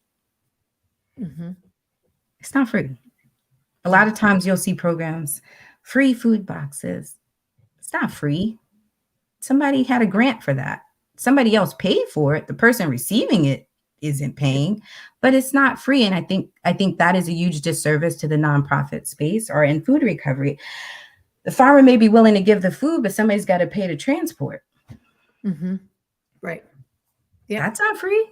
Hmm. It's not free. A lot No. of times you'll see programs, free food boxes. It's not free. Somebody had a grant for that. Somebody else paid for it. The person receiving it isn't paying, but it's not free. And I think that is a huge disservice to the nonprofit space or in food recovery. The farmer may be willing to give the food, but somebody's got to pay to transport. Hmm. Right. Yep. That's not free.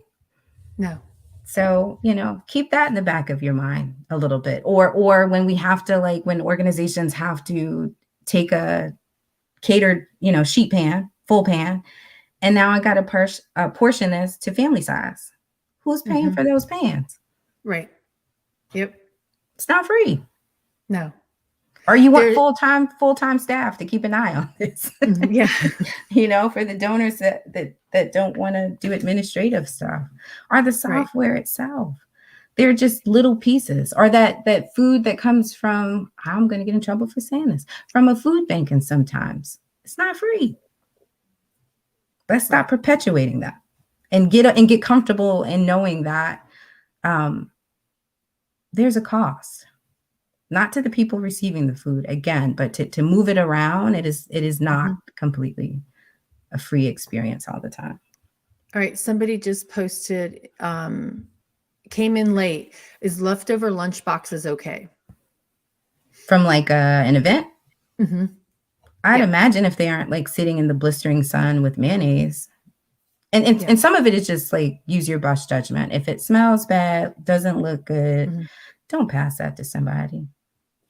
No. So, keep that in the back of your mind a little bit. Or when we have to when organizations have to take a catered, sheet pan, full pan, and now I got to portion this to family size. Who's paying Hmm. for those pans? Right. Yep. It's not free. No. Or you want There. full-time staff to keep an eye on this. Yeah. For the donors that don't want to do administrative stuff or the Right. software itself. They're just little pieces, or that food that comes from, I'm going to get in trouble for saying this, from a food bank, and sometimes it's not free. Let's stop Right. perpetuating that and get comfortable in knowing that um, there's a cost, not to the people receiving the food again, but to move it around. It is not Hmm. completely a free experience all the time. All right. Somebody just posted, came in late. Is leftover lunch boxes okay? From like an event? Mm-hmm. I'd Yeah. imagine if they aren't like sitting in the blistering sun with mayonnaise. And Yeah. and some of it is just like use your best judgment. If it smells bad, doesn't look good, Mm-hmm. don't pass that to somebody.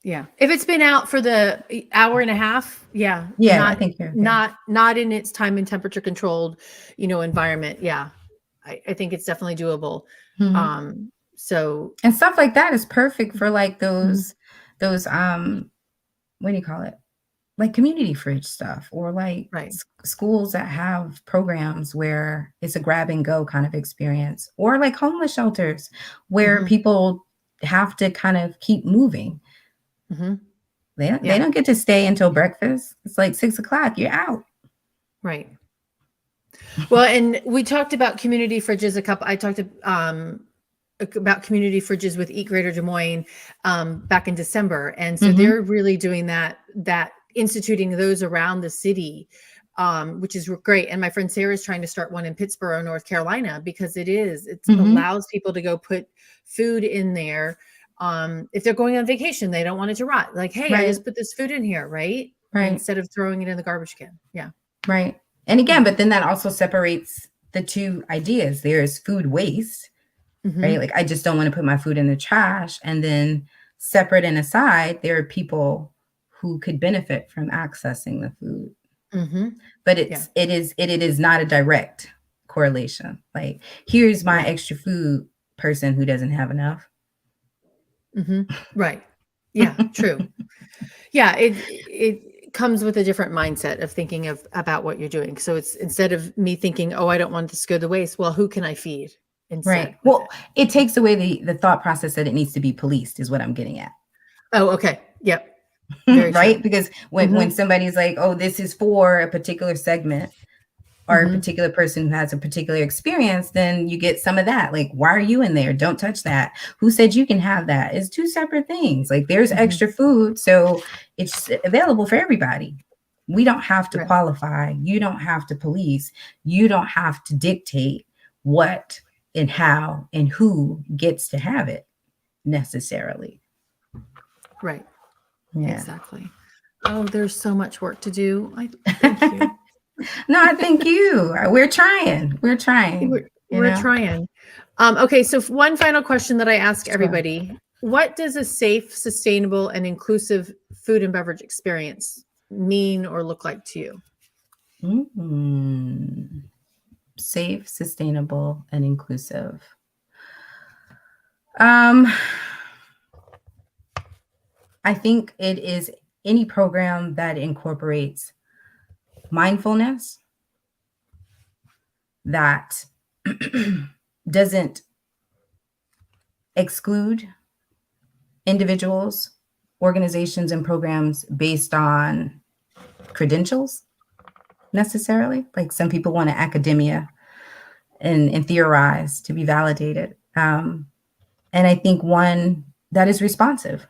Yeah. If it's been out for the hour and a half, yeah, Yeah, I think you're okay. not in its time and temperature controlled, environment. Yeah. I think it's definitely doable. Mhm. So And stuff like that is perfect for like Mhm. those what do you call it? Like community fridge stuff, or like Right. schools that have programs where it's a grab and go kind of experience, or like homeless shelters where Mhm. people have to kind of keep moving. Mhm. They Yeah. don't get to stay until breakfast. It's like 6 o'clock, you're out. Right. Well, and we talked about community fridges I talked about community fridges with Eat Greater Des Moines back in December, and so Mhm. they're really doing that instituting those around the city, which is great. And my friend Sarah's trying to start one in Pittsburgh, North Carolina, because it Mhm. allows people to go put food in there. If they're going on vacation, they don't want it to rot. Like, hey, I Right. just put this food in here, right? Right. Instead of throwing it in the garbage can. Yeah. Right. And again, Yeah. but then that also separates the two ideas. There's food waste, right? Hmm. Like I just don't want to put my food in the trash. And then separate and aside, there are people who could benefit from accessing the food. Hmm. But Yeah. it is not a direct correlation. Like here's my Right. extra food person who doesn't have enough. Hmm. Right. Yeah. True. Yeah. It comes with a different mindset of thinking about what you're doing. So it's instead of me thinking, oh, I don't want this to go to waste. Well, who can I feed instead Right. with Well, it? it takes away the thought process that it needs to be policed is what I'm getting at. Oh, okay. Yep. Very true. Right? Because when Hmm. somebody's like, "Oh, this is for a particular segment or a Hmm. particular person who has a particular experience," then you get some of that. Like, "Why are you in there? Don't touch that. Who said you can have that?" It's two separate things. Like, there's Hmm. extra food, so it's available for everybody. We don't have to Right. qualify. You don't have to police. You don't have to dictate what and how and who gets to have it necessarily. Right. Yeah. Exactly. Oh, there's so much work to do. I thank you. No, I thank you. We're trying. We're trying, you We're know? trying. Okay, so one final question that I ask Sure. everybody. What does a safe, sustainable, and inclusive food and beverage experience mean or look like to you? Mm. Safe, sustainable, and inclusive. Um, I think it is any program that incorporates mindfulness, that doesn't exclude individuals, organizations, and programs based on credentials necessarily. Like some people want to academia and theorize to be validated. And I think one that is responsive,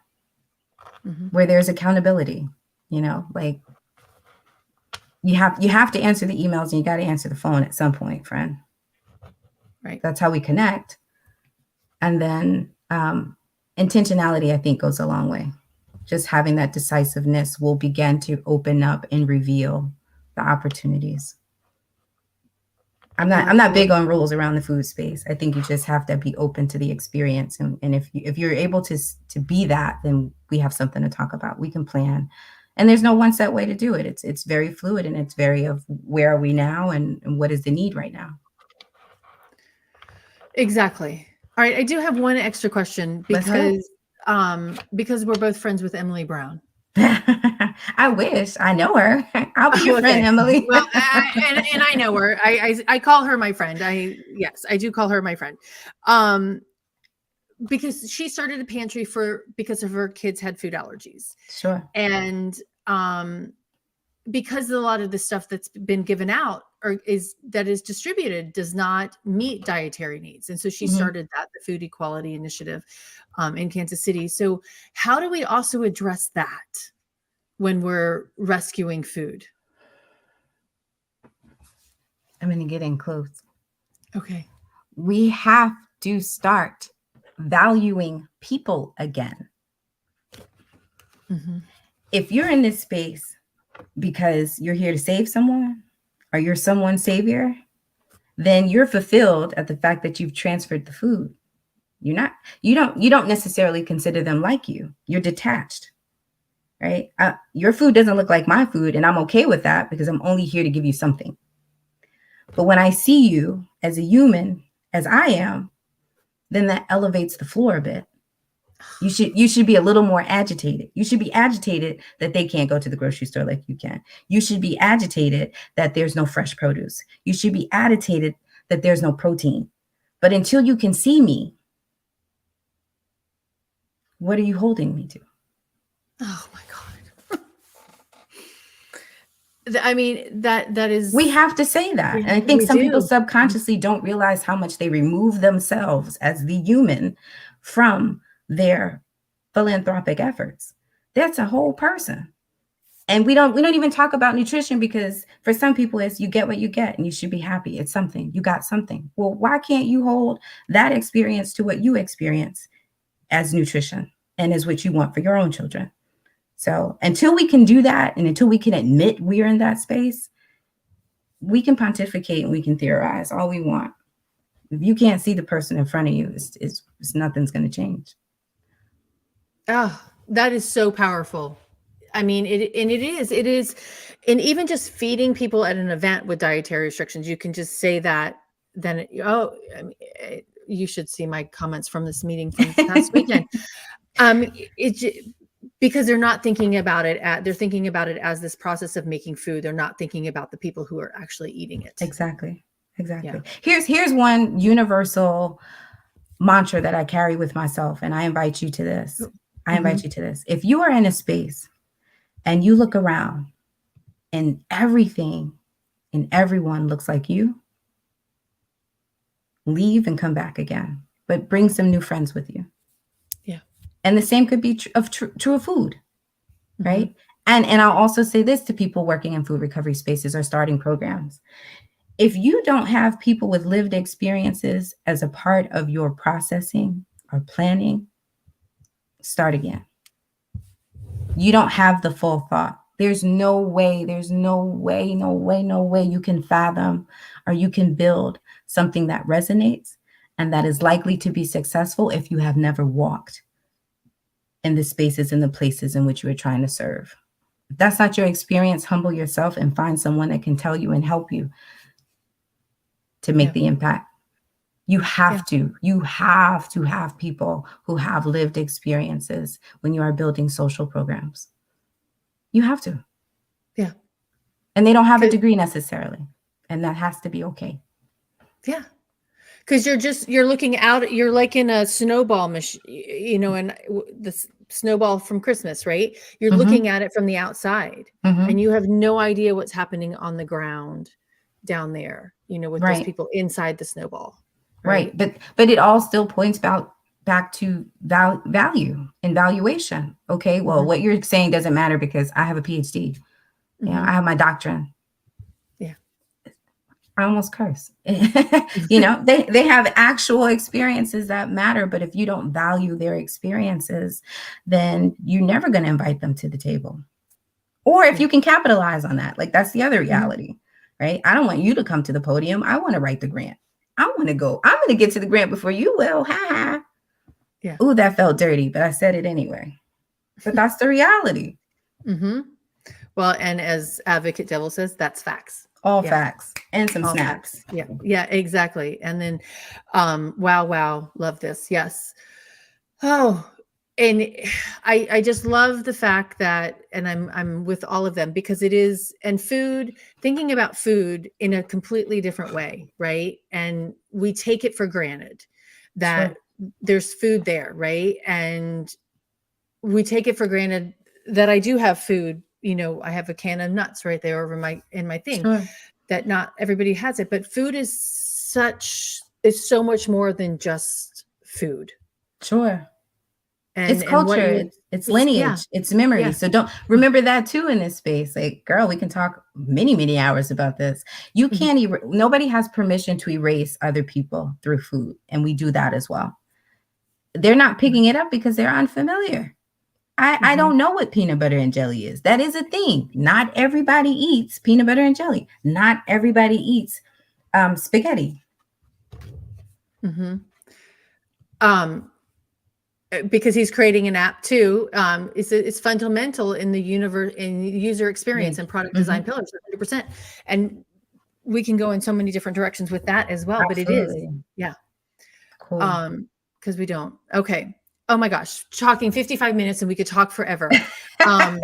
Mhm. where there's accountability, like you have to answer the emails and you got to answer the phone at some point, friend. Right. That's how we connect. And then intentionality, I think, goes a long way. Just having that decisiveness will begin to open up and reveal the opportunities. I'm not big on rules around the food space. I think you just have to be open to the experience, and if you're able to be that, then we have something to talk about. We can plan, and there's no one set way to do it. It's very fluid, and it's very of where are we now, and what is the need right now. Exactly. All right, I do have one extra question Let's go. because we're both friends with Emily Brown. I wish I know her. I'll be your Oh, friend, okay. Emily. Well, and I know her. I call her my friend. Yes, I do call her my friend. Um, because she started a pantry because of her kids had food allergies. Sure. And because a lot of the stuff that's been given out is distributed does not meet dietary needs. And so she Mhm. started the Food Equality Initiative in Kansas City. So how do we also address that when we're rescuing food? I'm gonna get in close. Okay. We have to start valuing people again. Mm-hmm. If you're in this space because you're here to save someone or you're someone's savior, then you're fulfilled at the fact that you've transferred the food. You don't necessarily consider them like you. You're detached, right? Your food doesn't look like my food, and I'm okay with that because I'm only here to give you something. But when I see you as a human, as I am, then that elevates the floor a bit. You should be a little more agitated. You should be agitated that they can't go to the grocery store like you can. You should be agitated that there's no fresh produce. You should be agitated that there's no protein. But until you can see me, what are you holding me to? Oh my God. I mean, that is. We have to say that. And I think some people do. subconsciously don't realize how much they remove themselves as the human from their philanthropic efforts. That's a whole person. And we don't even talk about nutrition because for some people it's you get what you get and you should be happy. It's something. You got something. Well, why can't you hold that experience to what you experience as nutrition and as what you want for your own children? So until we can do that and until we can admit we're in that space, we can pontificate and we can theorize all we want. If you can't see the person in front of you, it's nothing's going to change. Oh, that is so powerful. I mean, it is. And even just feeding people at an event with dietary restrictions, you can just say that, then, I mean, you should see my comments from this meeting from this past weekend. Because they're not thinking about it they're thinking about it as this process of making food. They're not thinking about the people who are actually eating it. Exactly. Yeah. Here's one universal mantra that I carry with myself, and I invite you to this. If you are in a space and you look around and everything and everyone looks like you, leave and come back again, but bring some new friends with you. Yeah. And the same could be true of food, right? And I'll also say this to people working in food recovery spaces or starting programs. If you don't have people with lived experiences as a part of your processing or planning, start again. You don't have the full thought. There's no way you can fathom or you can build something that resonates and that is likely to be successful if you have never walked in the spaces and the places in which you are trying to serve. If that's not your experience, humble yourself and find someone that can tell you and help you to make the impact. You have to have people who have lived experiences when you are building social programs. You have to. Yeah. And they don't have a degree necessarily. And that has to be okay. Yeah. Because you're looking out, you're like in a snowball machine, and the snowball from Christmas, right? You're looking at it from the outside and you have no idea what's happening on the ground down there, with those people inside the snowball. Right. But it all still points back to value and valuation. Okay. Well, what you're saying doesn't matter because I have a PhD. I have my doctorate. Yeah. I almost curse. They have actual experiences that matter, but if you don't value their experiences, then you're never going to invite them to the table. Or if you can capitalize on that, like that's the other reality, right? I don't want you to come to the podium. I want to write the grant. I want to go. I'm going to get to the grant before you will. Ha ha. Yeah. Ooh, that felt dirty, but I said it anyway. But that's the reality. Well, and as Advocate Devil says, that's facts. All facts and some snaps. Facts. Yeah, exactly. And then, wow, love this. Yes. Oh, and I just love the fact that, and I'm with all of them because it is, and food, thinking about food in a completely different way, right? And we take it for granted that there's food there, right? And we take it for granted that I do have food. I have a can of nuts right there over in my thing. That not everybody has it, but food is so much more than just food. And it's culture, it's lineage, it's memory. So don't remember that too in this space. Like, girl, we can talk many hours about this. You can't nobody has permission to erase other people through food. And we do that as well. They're not picking it up because they're unfamiliar. I don't know what peanut butter and jelly is. That is a thing. Not everybody eats peanut butter and jelly. Not everybody eats spaghetti. Mm-hmm. Because he's creating an app too. It's fundamental in the universe, in user experience and product design pillars, 100%. And we can go in so many different directions with that as well. Absolutely. But it is, yeah. Cool. Because we don't. Okay. Oh my gosh, talking 55 minutes and we could talk forever. I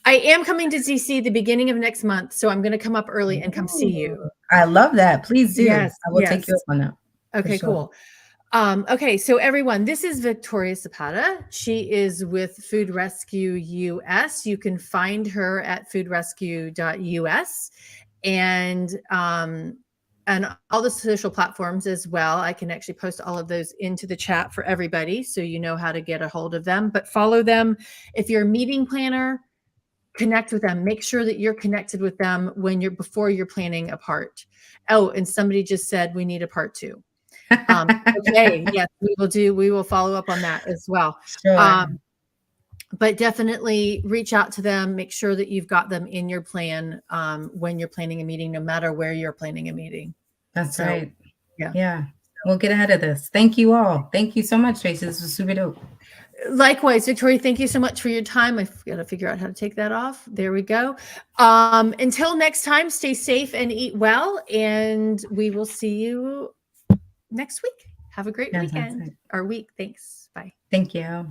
am coming to DC the beginning of next month, so I'm going to come up early and come see you. I love that. Please do. Yes, I will take you up on that. Okay, sure. cool. Okay, so everyone, this is Victoria Zapata. She is with Food Rescue US. You can find her at foodrescue.us and all the social platforms as well. I can actually post all of those into the chat for everybody, so you know how to get a hold of them. But follow them. If you're a meeting planner, connect with them. Make sure that you're connected with them before you're planning a part. Oh, and somebody just said we need a part 2. Okay, yes, we will follow up on that as well. Sure. But definitely reach out to them. Make sure that you've got them in your plan when you're planning a meeting, no matter where you're planning a meeting. That's right. Yeah. Yeah. We'll get ahead of this. Thank you all. Thank you so much, Tracy. This was super dope. Likewise, Victoria, thank you so much for your time. I've got to figure out how to take that off. There we go. Until next time, stay safe and eat well, and we will see you next week. Have a great weekend or week. Thanks. Bye. Thank you.